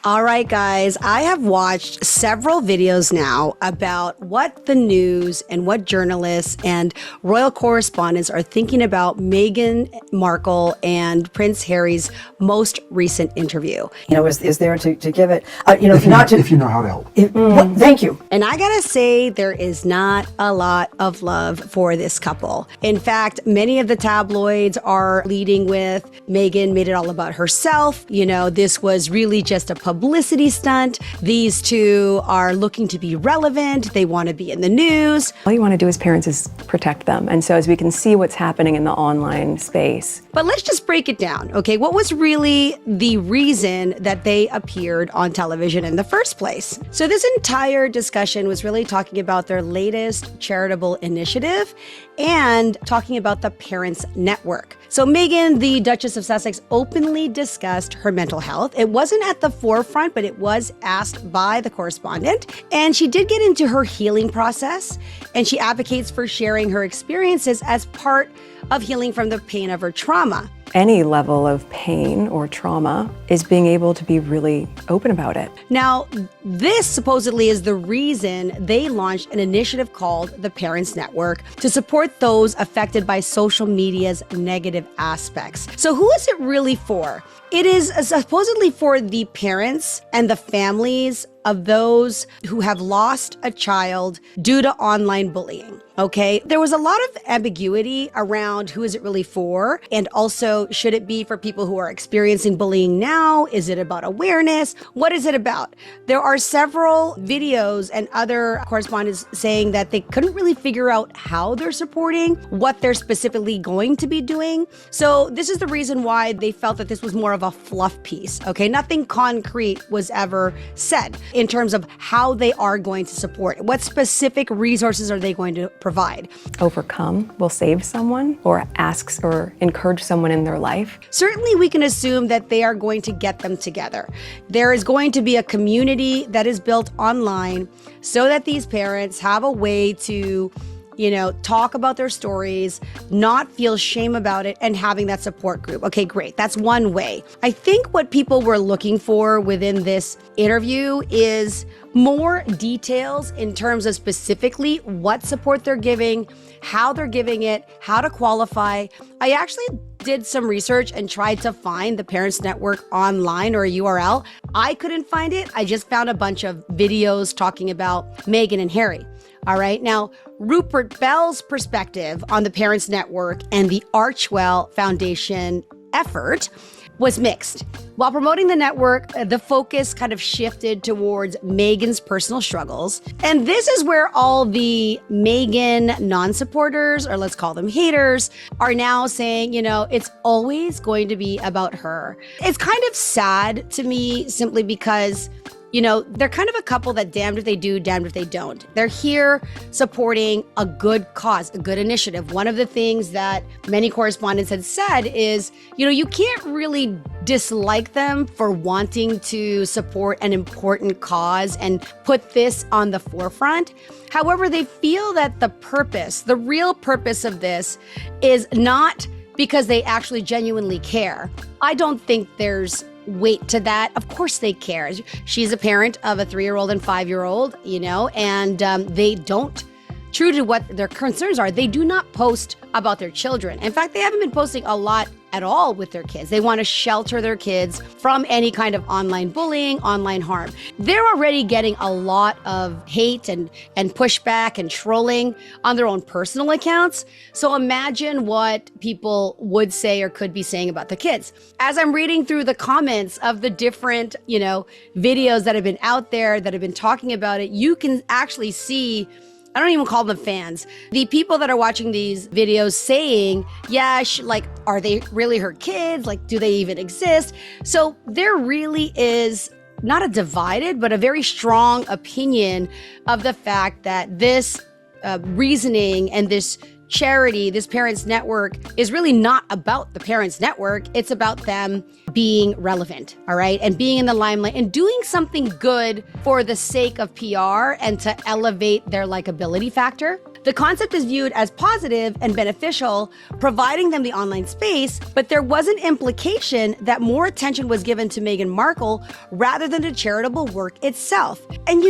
All right, guys, I have watched several videos now about what the news and what journalists and royal correspondents are thinking about Meghan Markle and Prince Harry's most recent interview. Is there to give it, if you know how to help. Thank you. And I gotta say, there is not a lot of love for this couple. In fact, many of the tabloids are leading with Meghan made it all about herself. This was really just a publicity stunt. These two are looking to be relevant. They want to be in the news. All you want to do as parents is protect them. And so as we can see what's happening in the online space. But let's just break it down, okay? What was really the reason that they appeared on television in the first place? So this entire discussion was really talking about their latest charitable initiative and talking about the Parents Network. So Meghan, the Duchess of Sussex, openly discussed her mental health. It wasn't at the forefront, but it was asked by the correspondent. And she did get into her healing process, and she advocates for sharing her experiences as part of healing from the pain of her trauma. Any level of pain or trauma is being able to be really open about it. Now, this supposedly is the reason they launched an initiative called the Parents Network to support those affected by social media's negative aspects. So who is it really for? It is supposedly for the parents and the families of those who have lost a child due to online bullying. Okay, there was a lot of ambiguity around who is it really for, and also should it be for people who are experiencing bullying now? Is it about awareness? What is it about? There are several videos and other correspondents saying that they couldn't really figure out how they're supporting, what they're specifically going to be doing. So this is the reason why they felt that this was more of a fluff piece. Okay, nothing concrete was ever said in terms of how they are going to support. What specific resources are they going to provide? Overcome will save someone or asks or encourage someone in their life. Certainly we can assume that they are going to get them together. There is going to be a community that is built online so that these parents have a way to talk about their stories, not feel shame about it, and having that support group. Okay, great. That's one way. I think what people were looking for within this interview is more details in terms of specifically what support they're giving, how they're giving it, how to qualify. I actually did some research and tried to find the Parents Network online or a URL. I couldn't find it. I just found a bunch of videos talking about Meghan and Harry. All right. Now, Rupert Bell's perspective on the Parents Network and the Archwell Foundation effort was mixed. While promoting the network, the focus kind of shifted towards Meghan's personal struggles. And this is where all the Meghan non-supporters, or let's call them haters, are now saying, it's always going to be about her. It's kind of sad to me simply because they're kind of a couple that damned if they do, damned if they don't. They're here supporting a good cause, a good initiative. One of the things that many correspondents had said is, you can't really dislike them for wanting to support an important cause and put this on the forefront. However, they feel that the real purpose of this is not because they actually genuinely care. I don't think there's weight to that. Of course they care. She's a parent of a 3-year-old and 5-year-old, and they don't, true to what their concerns are, they do not post about their children. In fact, they haven't been posting a lot at all with their kids. They want to shelter their kids from any kind of online bullying, online harm. They're already getting a lot of hate and pushback and trolling on their own personal accounts. So imagine what people would say or could be saying about the kids. As I'm reading through the comments of the different, videos that have been out there that have been talking about it, you can actually see, I don't even call them fans, the people that are watching these videos saying, yeah, are they really her kids? Do they even exist? So there really is not a divided, but a very strong opinion of the fact that this reasoning and this charity, this Parents Network, is really not about the Parents Network. It's about them being relevant, all right? And being in the limelight and doing something good for the sake of PR and to elevate their likability factor. The concept is viewed as positive and beneficial, providing them the online space, but there was an implication that more attention was given to Meghan Markle rather than to charitable work itself. And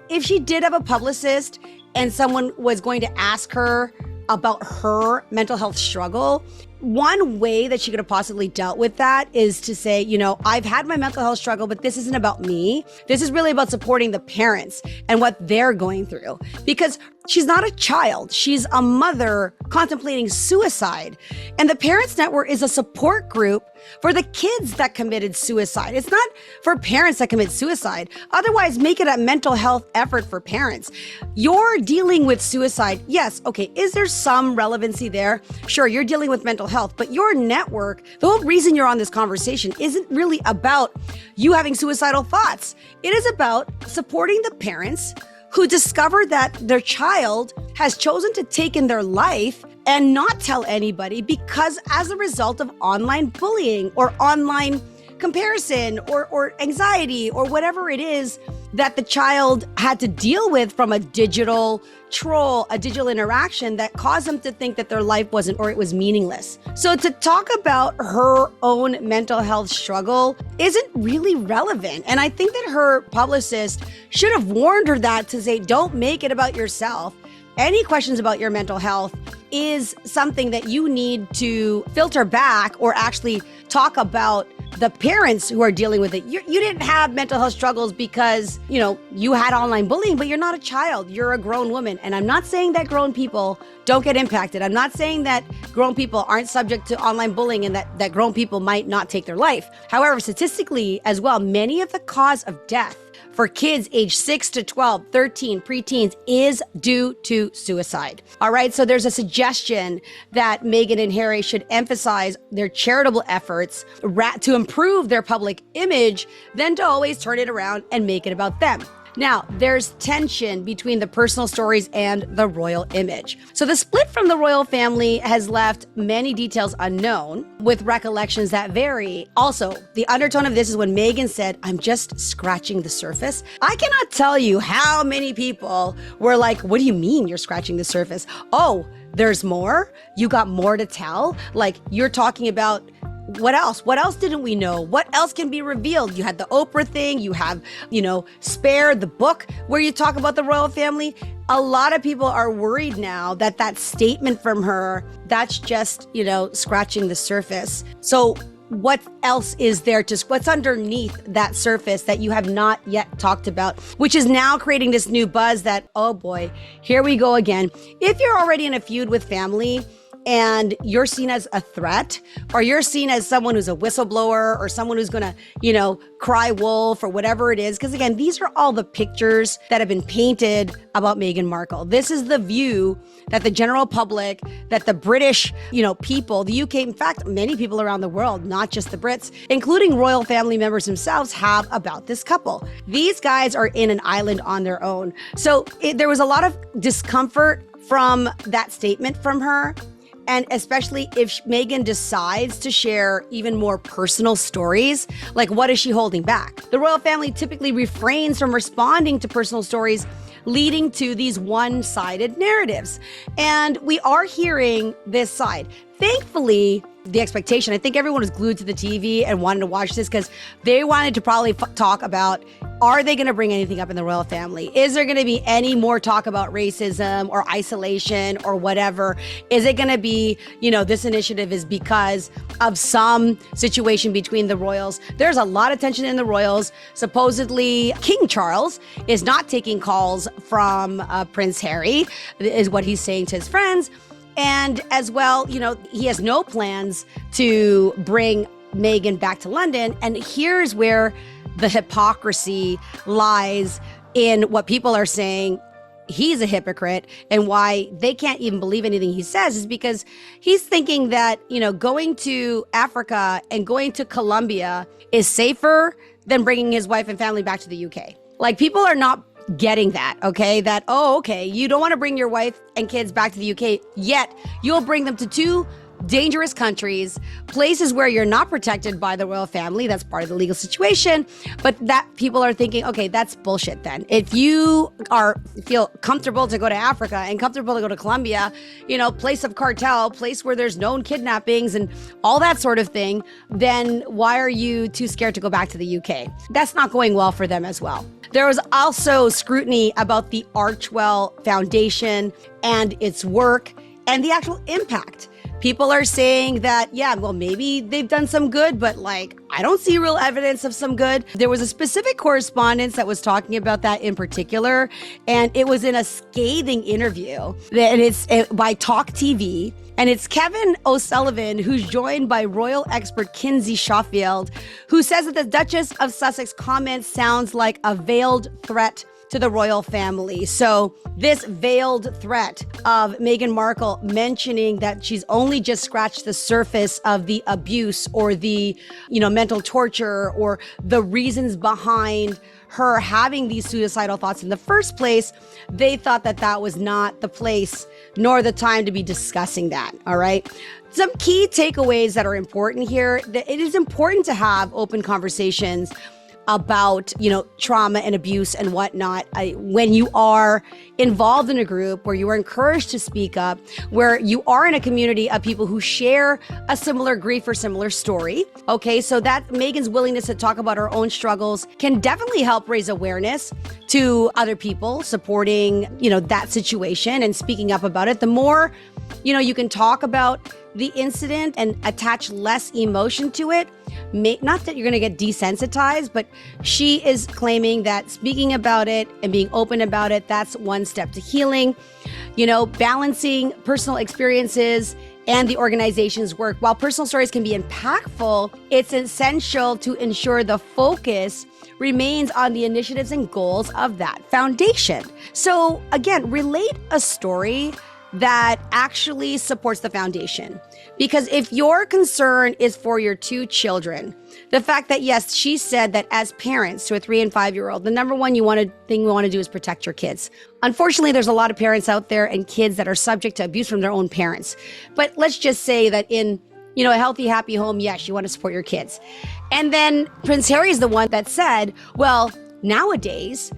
if she did have a publicist and someone was going to ask her about her mental health struggle, one way that she could have possibly dealt with that is to say, I've had my mental health struggle, but this isn't about me. This is really about supporting the parents and what they're going through. Because she's not a child. She's a mother contemplating suicide. And the Parents Network is a support group for the kids that committed suicide. It's not for parents that commit suicide. Otherwise, make it a mental health effort for parents. You're dealing with suicide. Yes, okay, is there some relevancy there? Sure, you're dealing with mental health, but your network, the whole reason you're on this conversation isn't really about you having suicidal thoughts. It is about supporting the parents who discover that their child has chosen to take in their life and not tell anybody because as a result of online bullying or online comparison or anxiety or whatever it is that the child had to deal with from a digital troll, a digital interaction that caused them to think that their life wasn't, or it was meaningless. So to talk about her own mental health struggle isn't really relevant. And I think that her publicist should have warned her that to say, don't make it about yourself. Any questions about your mental health is something that you need to filter back or actually talk about the parents who are dealing with it. You didn't have mental health struggles because, you had online bullying, but you're not a child. You're a grown woman. And I'm not saying that grown people don't get impacted. I'm not saying that grown people aren't subject to online bullying and that grown people might not take their life. However, statistically as well, many of the cause of death for kids age 6 to 12, 13, preteens is due to suicide. All right, so there's a suggestion that Meghan and Harry should emphasize their charitable efforts to improve their public image than to always turn it around and make it about them. Now, there's tension between the personal stories and the royal image. So the split from the royal family has left many details unknown, with recollections that vary. Also, the undertone of this is when Meghan said, "I'm just scratching the surface." I cannot tell you how many people were like, "What do you mean you're scratching the surface? Oh, there's more? You got more to tell? Like, you're talking about what else? What else didn't we know? What else can be revealed? You had the Oprah thing. You have, Spare, the book where you talk about the royal family." A lot of people are worried now that statement from her, that's just, scratching the surface. So what else is there? What's underneath that surface that you have not yet talked about, which is now creating this new buzz that, oh boy, here we go again. If you're already in a feud with family, and you're seen as a threat, or you're seen as someone who's a whistleblower or someone who's going to, cry wolf or whatever it is. Because again, these are all the pictures that have been painted about Meghan Markle. This is the view that the general public, that the British, people, the UK, in fact, many people around the world, not just the Brits, including royal family members themselves, have about this couple. These guys are in an island on their own. So there was a lot of discomfort from that statement from her. And especially if Meghan decides to share even more personal stories, like what is she holding back? The royal family typically refrains from responding to personal stories, leading to these one-sided narratives. And we are hearing this side. Thankfully, the expectation, I think everyone was glued to the TV and wanted to watch this because they wanted to probably talk about, are they going to bring anything up in the royal family? Is there going to be any more talk about racism or isolation or whatever? Is it going to be, this initiative is because of some situation between the royals? There's a lot of tension in the royals. Supposedly, King Charles is not taking calls from Prince Harry, is what he's saying to his friends. And as well, he has no plans to bring Meghan back to London. And here's where the hypocrisy lies in what people are saying. He's a hypocrite, and why they can't even believe anything he says is because he's thinking that, going to Africa and going to Colombia is safer than bringing his wife and family back to the UK. Like, people are not getting that, okay? You don't want to bring your wife and kids back to the UK, yet you'll bring them to two dangerous countries, places where you're not protected by the royal family. That's part of the legal situation. But that people are thinking, okay, that's bullshit then. If you feel comfortable to go to Africa and comfortable to go to Colombia, place of cartel, place where there's known kidnappings and all that sort of thing, then why are you too scared to go back to the UK? That's not going well for them as well. There was also scrutiny about the Archwell Foundation and its work and the actual impact. People are saying that, maybe they've done some good, but I don't see real evidence of some good. There was a specific correspondence that was talking about that in particular, and it was in a scathing interview, and it's by Talk TV. And it's Kevin O'Sullivan, who's joined by royal expert Kinsey Schofield, who says that the Duchess of Sussex comment sounds like a veiled threat to the royal family. So this veiled threat of Meghan Markle mentioning that she's only just scratched the surface of the abuse or the, mental torture or the reasons behind her having these suicidal thoughts in the first place, they thought that that was not the place nor the time to be discussing that. All right. Some key takeaways that are important here. That it is important to have open conversations about, trauma and abuse and whatnot when you are involved in a group where you are encouraged to speak up, where you are in a community of people who share a similar grief or similar story. Okay, so that Meghan's willingness to talk about her own struggles can definitely help raise awareness to other people supporting, that situation and speaking up about it. The more, you can talk about the incident and attach less emotion to it. Not that you're going to get desensitized, but she is claiming that speaking about it and being open about it, that's one step to healing. Balancing personal experiences and the organization's work. While personal stories can be impactful, it's essential to ensure the focus remains on the initiatives and goals of that foundation. So again, relate a story that actually supports the foundation. Because if your concern is for your two children, the fact that, yes, she said that as parents to a 3 and 5-year-old, the number one thing you want to do is protect your kids. Unfortunately, there's a lot of parents out there and kids that are subject to abuse from their own parents. But let's just say that in a healthy, happy home, yes, you want to support your kids. And then Prince Harry is the one that said, well, nowadays,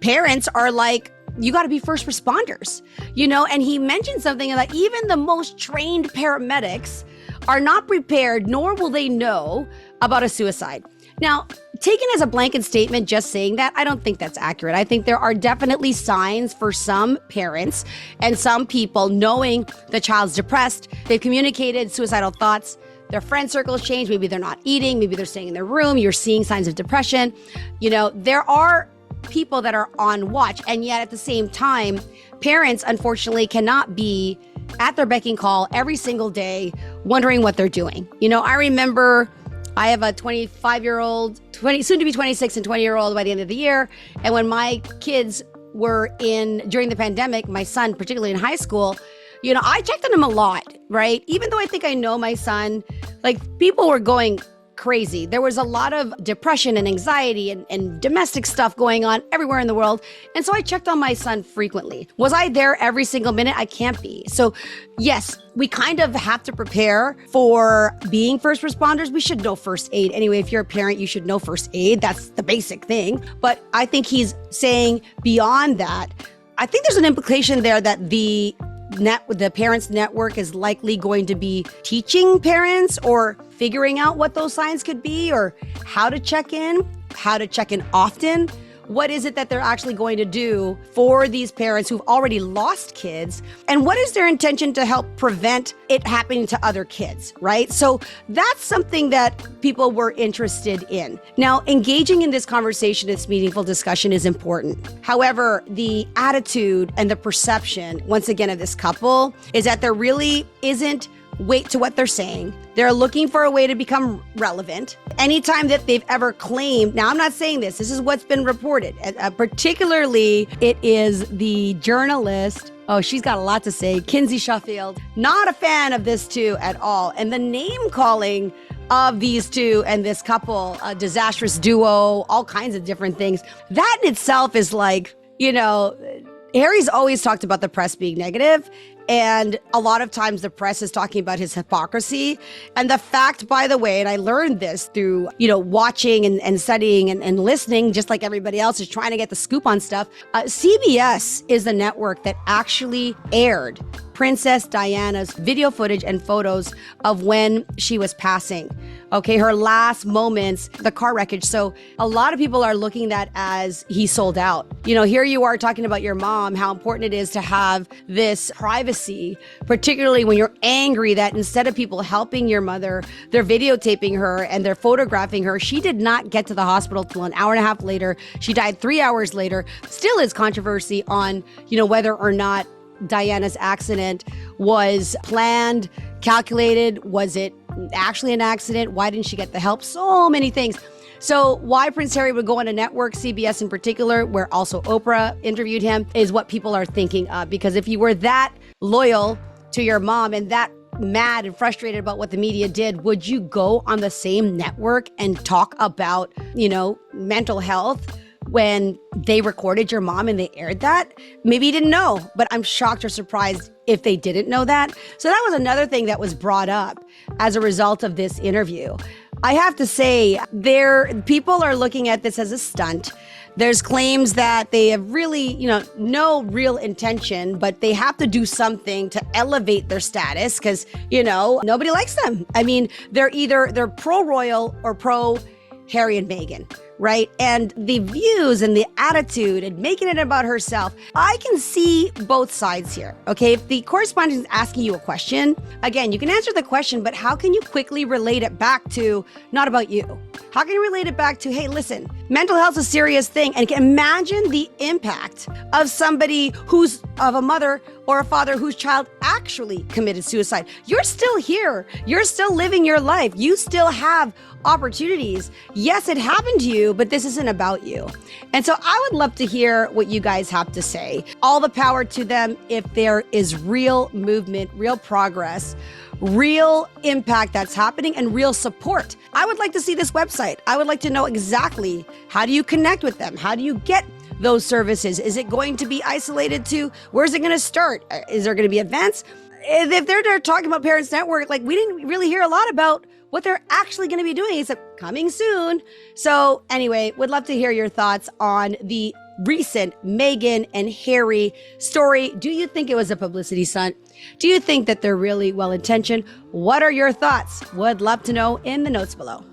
parents are like, you got to be first responders, and he mentioned something that even the most trained paramedics are not prepared, nor will they know about a suicide. Now, taken as a blanket statement, just saying that, I don't think that's accurate. I think there are definitely signs for some parents and some people knowing the child's depressed. They've communicated suicidal thoughts. Their friend circles change. Maybe they're not eating. Maybe they're staying in their room. You're seeing signs of depression. There are people that are on watch, and yet at the same time, parents unfortunately cannot be at their beck and call every single day wondering what they're doing. I remember I have a 25-year-old, soon to be 26 and 20-year-old by the end of the year, and when my kids were during the pandemic, my son, particularly in high school, I checked on him a lot, right? Even though I think I know my son, people were going crazy. There was a lot of depression and anxiety and domestic stuff going on everywhere in the world. And so I checked on my son frequently. Was I there every single minute? I can't be. So yes, we kind of have to prepare for being first responders. We should know first aid. Anyway, if you're a parent, you should know first aid. That's the basic thing. But I think he's saying beyond that, I think there's an implication there that the parents' network is likely going to be teaching parents or figuring out what those signs could be or how to check in often. What is it that they're actually going to do for these parents who've already lost kids? And what is their intention to help prevent it happening to other kids, right? So that's something that people were interested in. Now, engaging in this conversation, this meaningful discussion is important. However, the attitude and the perception, once again, of this couple is that there really isn't weight to what they're saying. They're looking for a way to become relevant. Anytime that they've ever claimed, now I'm not saying this is what's been reported. Particularly, it is the journalist, she's got a lot to say, Kinsey Schofield, not a fan of this two at all. And the name calling of these two and this couple, a disastrous duo, all kinds of different things, that in itself is Harry's always talked about the press being negative. And a lot of times the press is talking about his hypocrisy. And the fact, by the way, and I learned this through, watching and studying and listening, just like everybody else is trying to get the scoop on stuff. CBS is the network that actually aired Princess Diana's video footage and photos of when she was passing. Okay, her last moments, the car wreckage. So a lot of people are looking at that as he sold out. Here you are talking about your mom, how important it is to have this privacy, particularly when you're angry that instead of people helping your mother, they're videotaping her and they're photographing her. She did not get to the hospital till an hour and a half later. She died 3 hours later. Still is controversy on, whether or not Diana's accident was planned, calculated. Was it actually an accident? Why didn't she get the help? So many things. So why Prince Harry would go on a network, CBS in particular, where also Oprah interviewed him, is what people are thinking of. Because if you were that loyal to your mom and that mad and frustrated about what the media did, would you go on the same network and talk about, mental health when they recorded your mom and they aired that? Maybe you didn't know, but I'm shocked or surprised if they didn't know that. So that was another thing that was brought up as a result of this interview. I have to say, people are looking at this as a stunt. There's claims that they have really, no real intention, but they have to do something to elevate their status because, nobody likes them. I mean, they're pro-royal or pro-Harry and Meghan. Right? And the views and the attitude and making it about herself, I can see both sides here. Okay. If the correspondent is asking you a question, again, you can answer the question, but how can you quickly relate it back to not about you? How can you relate it back to, hey, listen, mental health is a serious thing. And imagine the impact of somebody of a mother or a father whose child actually committed suicide. You're still here. You're still living your life. You still have opportunities. Yes, it happened to you, but this isn't about you. And so I would love to hear what you guys have to say. All the power to them if there is real movement, real progress, real impact that's happening, and real support. I would like to see this website. I would like to know exactly how do you connect with them? How do you get those services? Is it going to be isolated to, where's it going to start? Is there going to be events? If they're talking about Parents Network, we didn't really hear a lot about what they're actually going to be doing, except coming soon. So anyway, would love to hear your thoughts on the recent Meghan and Harry story. Do you think it was a publicity stunt? Do you think that they're really well-intentioned? What are your thoughts? Would love to know in the notes below.